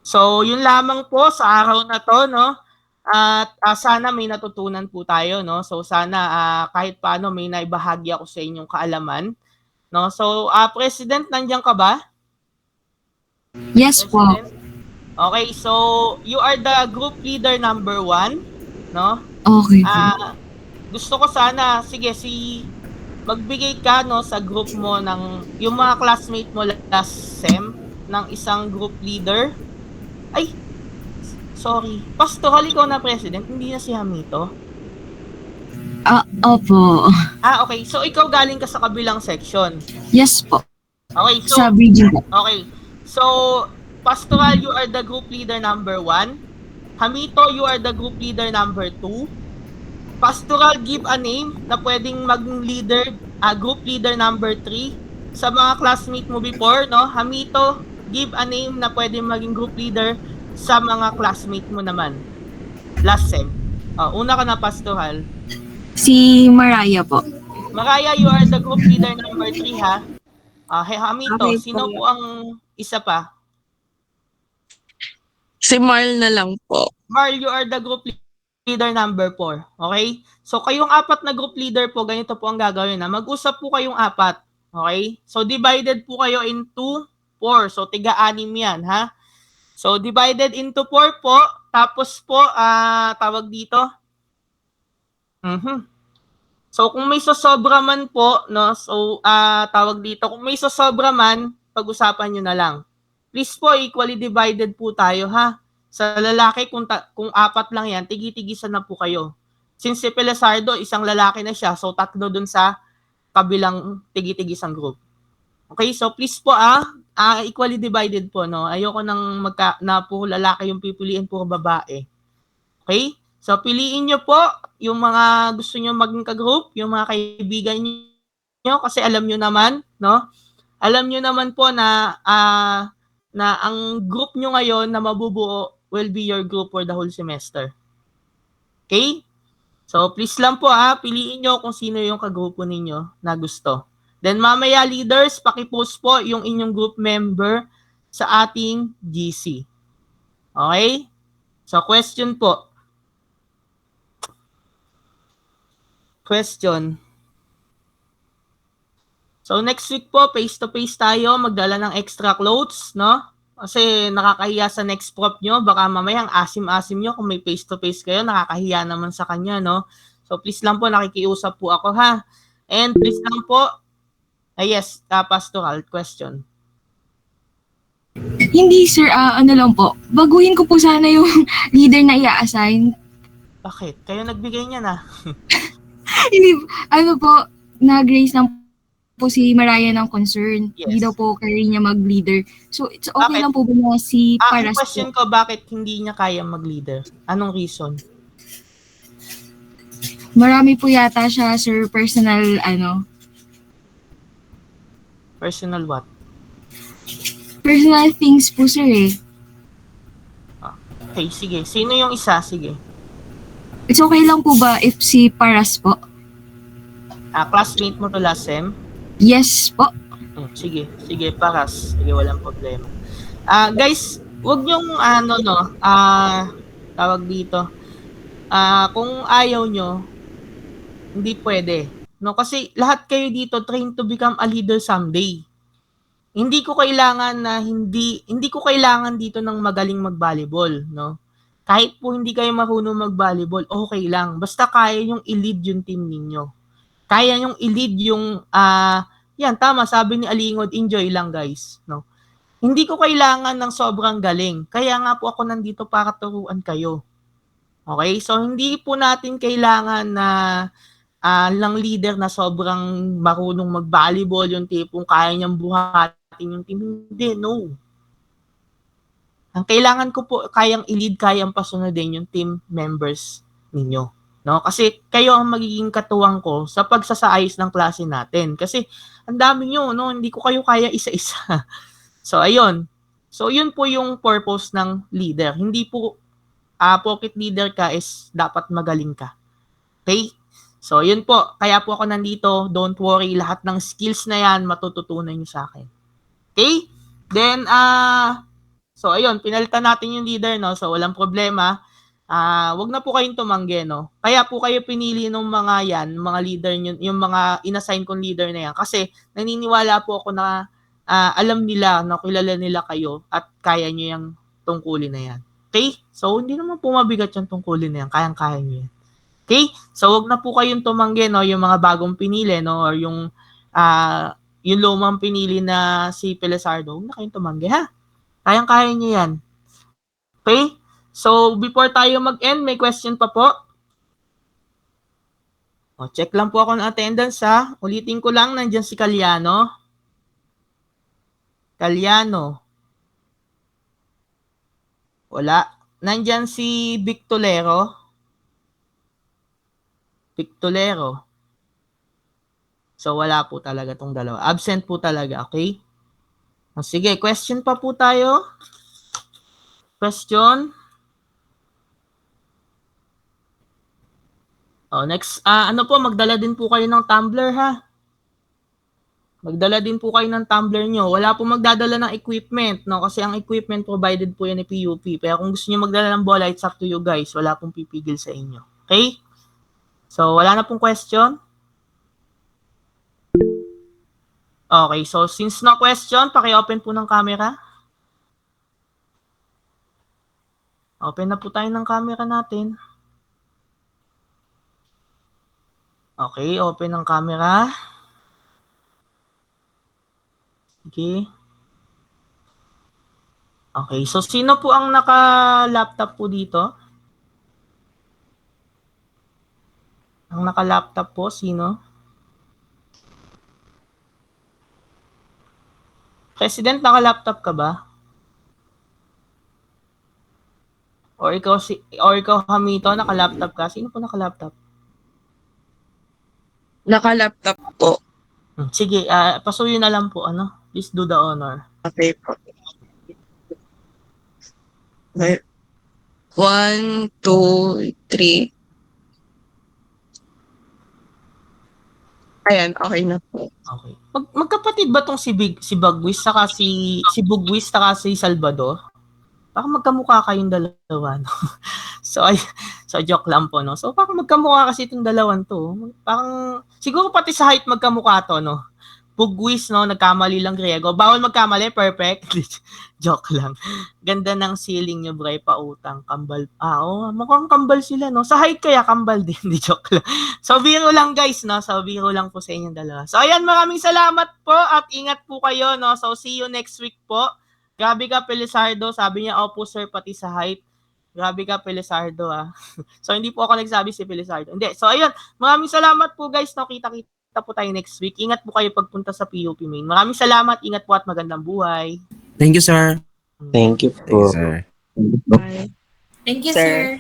So, yun lamang po sa araw na to, no? At sana may natutunan po tayo, no? So, sana kahit paano may naibahagi ako sa inyong kaalaman. No? So, President, nandiyan ka ba? Yes po. Okay, so you are the group leader number 1, no? Okay. Gusto ko sana, sige, magbigay ka, no, sa group mo ng yung mga classmate mo last sem ng isang group leader. Ay, sorry. Pastoral, ikaw na president, hindi na si Hamito. Opo. Okay. So ikaw galing ka sa kabilang section. Yes po. Okay, so Sa bridging po. okay. So Pastoral, you are the group leader number 1. Hamito, you are the group leader number 2. Pastoral, give a name na pwedeng maging leader, group leader number 3. Sa mga classmate mo before, no? Hamito, give a name na pwedeng maging group leader sa mga classmate mo naman. Last sem. Una ka na, Pastoral. Si Mariah po. Mariah, you are the group leader number 3, ha? Hamito, Okay, sino po. po ang isa pa? Si Marl na lang po. Marl, you are the group leader number 4. Okay? So, kayong 4 na group leader po, ganito po ang gagawin. Mag-usap po kayong 4. Okay? So, divided po kayo into 4. So, tiga-6 yan, ha? So, divided into 4 po. Tapos po, tawag dito. So, kung may sosobra man po, no? So, tawag dito. Kung may sosobra man, pag-usapan nyo na lang. Please po, equally divided po tayo, ha? Sa lalaki, kung 4 lang yan, tigi-tigisan na po kayo. Since si Pelesardo, isang lalaki na siya, so 3 dun sa kabilang tigi-tigisang group. Okay, so please po, equally divided po, no? Ayoko nang na puro lalaki yung pipiliin, puro babae. Okay? So, piliin nyo po yung mga gusto nyo maging ka-group, yung mga kaibigan nyo, kasi alam nyo naman, no? Alam nyo naman po na ang group nyo ngayon na mabubuo will be your group for the whole semester. Okay? So, please lang po, piliin nyo kung sino yung kagrupo ninyo na gusto. Then, mamaya, leaders, pakipost po yung inyong group member sa ating GC. Okay? So, question po. Question. So, next week po, face-to-face tayo, magdala ng extra clothes, no? Kasi nakakahiya sa next prop nyo, baka mamaya ang asim-asim nyo kung may face-to-face kayo, nakakahiya naman sa kanya, no? So, please lang po, nakikiusap po ako, ha? And please lang po, yes, pastoral question. Hindi sir, ano lang po. Baguhin ko po sana yung leader na i-assign. Bakit? Kayo nagbigay niya na. Hindi, ano po, nag-raise lang po si Mariah ng concern. Yes. Hindi daw po kaya niya mag-leader. So, it's okay Bakit? lang po ba na si Ang Paras question po? ko, bakit hindi niya kaya mag-leader? Anong reason? Marami po yata siya, sir, personal, Personal what? personal things po, sir, eh. Okay, sige. Sino yung isa? Sige. It's okay lang po ba if si Paras po? Classmate mo to last sem? Yes po. Sige, Paras. Sige, walang problema. Guys, wag niyong tawag dito, kung ayaw nyo, hindi pwede. No, kasi lahat kayo dito trained to become a leader someday. Hindi ko kailangan dito ng magaling mag-volleyball, no? Kahit po hindi kayo marunong mag-volleyball, okay lang. Basta kaya yung i-lead yung team ninyo. Kaya yung i-lead yung, yan, tama, sabi ni Alingod, enjoy lang guys, no? Hindi ko kailangan ng sobrang galing. Kaya nga po ako nandito para turuan kayo. Okay? So, hindi po natin kailangan na lang leader na sobrang marunong mag-volleyball, yung tipong kaya niyang buhatin yung team. Hindi, no. Ang kailangan ko po, kayang i-lead, kayang pasunodin yung team members ninyo. No? Kasi kayo ang magiging katuwang ko sa pagsasaayos ng klase natin. Kasi ang dami nyo, no? Hindi ko kayo kaya isa-isa. So, ayun. So, yun po yung purpose ng leader. Hindi po pocket leader ka is dapat magaling ka. Okay? So, yun po. Kaya po ako nandito. Don't worry. Lahat ng skills na yan, matututunan nyo sa akin. Okay? Then, so, ayun. Pinalitan natin yung leader, no? So, walang problema. Wag na po kayong tumanggi, no? Kaya po kayo pinili ng mga yan, mga leader nyo, yung mga inassign kong leader na yan. Kasi, naniniwala po ako na alam nila, na kilala nila kayo at kaya nyo yung tungkulin na yan. Okay? So, hindi naman po mabigat yung tungkulin na yan. Kayang-kaya nyo yan. Okay? So, wag na po kayong tumanggi, no? Yung mga bagong pinili, no? Or yung lumang pinili na si Pelesardo, wag na kayong tumanggi, ha? Kayang-kaya nyo yan. Okay? So, before tayo mag-end, may question pa po? Check lang po ako ng attendance, ha? Ulitin ko lang, nandyan si Calyano. Wala. Nandyan si Victolero. So, wala po talaga tong dalawa. Absent po talaga, okay? Sige, question pa po tayo. Question. Next, magdala din po kayo ng tumbler, ha? Magdala din po kayo ng tumbler nyo. Wala po magdadala ng equipment, no? Kasi ang equipment provided po yan ni PUP. Pero kung gusto nyo magdala ng bola, it's up to you guys. Wala pong pipigil sa inyo. Okay? So, wala na pong question? Okay, so since no question, paki-open po ng camera. Open na po tayo ng camera natin. Okay, open ang camera. Okay, so sino po ang naka-laptop po dito? Ang naka-laptop po, sino? President, naka-laptop ka ba? Or ikaw Hamito, naka-laptop ka? Sino po naka-laptop? Naka-laptop po. Sige, pasuyo na lang po, Please do the honor. Okay po. Okay. 1, 2, 3. Ayan, okay na po. Okay. Magkapatid ba tong si Bagwis saka si Bugwis saka si Salvador? Baka magkamukha kayong dalawa, no? So joke lang po, no? So parang magkamukha kasi itong dalawan to. Parang siguro pati sa height magkamukha to, no? Bugwis, no? Nagkamali lang Griego. Bawal magkamali, perfect. Joke lang. Ganda ng ceiling nyo, bray, pautang. Kambal. Mukhang kambal sila, no? Sa height kaya kambal din. Di joke lang. So, biro lang, guys, no? So, biro lang po sa inyong dalawa. So, ayan, maraming salamat po at ingat po kayo, no? So, see you next week po. Grabe ka, Pelesardo. Sabi niya, opo, sir, pati sa height. Grabe ka, Pelesardo, So, hindi po ako nagsabi si Pelesardo. Hindi. So, ayun. Maraming salamat po, guys, no? Kita po tayo next week. Ingat po kayo pagpunta sa PUP Main. Maraming salamat. Ingat po at magandang buhay. Thank you, sir. Thank you po. Thanks, sir. Thank you, sir.